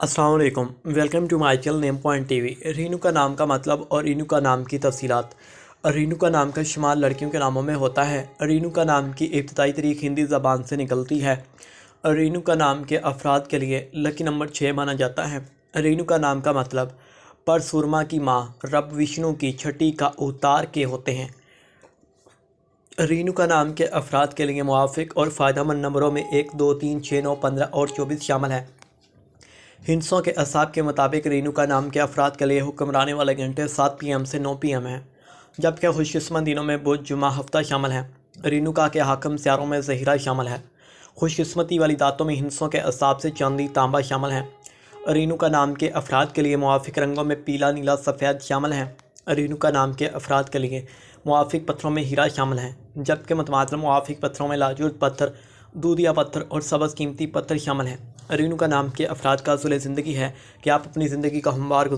अस्सलाम वालेकुम। Welcome to my channel name point TV. Reenu का नाम का मतलब और रीनू का नाम की तफसीलात। रीनू का नाम का शुमार लड़कियों के नामों में होता है। रीनू का नाम की इब्तदाई तारीख हिंदी ज़बान से निकलती है। रीनू का नाम के अफराद के लिए लकी नंबर 6 माना जाता है। रीनू का नाम का मतलब परसुरमा की माँ रब विष्णु की छठी का अवतार के होते हैं। रीनू का नाम के अफराद के लिए मुआफ़िक और फ़ायदेमंद नंबरों में 1, 2, 3, 6, 9, 15 और 24 शामिल हैं। हिंसों के असाब के मुताबिक रीनू का नाम के अफराद के लिए हुक्मराने वाले घंटे 7 PM से 9 PM हैं, जबकि खुशकिस्मत दिनों में बुध जुमा हफ्ता शामिल हैं। रीनू का के हाकम सियारों में ज़हीरा शामिल है। खुशकिस्मती वाली दातों में हिंसों के असाब से चांदी तांबा शामिल हैं। रीनू का नाम के अफराद के लिए मुआफ़िक रंगों में पीला, नीला, सफ़ेद शामिल हैं। रीनू का नाम के अफराद के लिए मुआफ़िक पत्थरों में हीरा शामिल हैं, जबकि मुतमातिल मुआफ़िक पत्थरों में लाजूद पत्थर, दूधिया पत्थर और सबज़ कीमती पत्थर शामिल हैं। रीनू का नाम के अफराद का असूल ज़िंदगी है कि आप अपनी ज़िंदगी का हमवार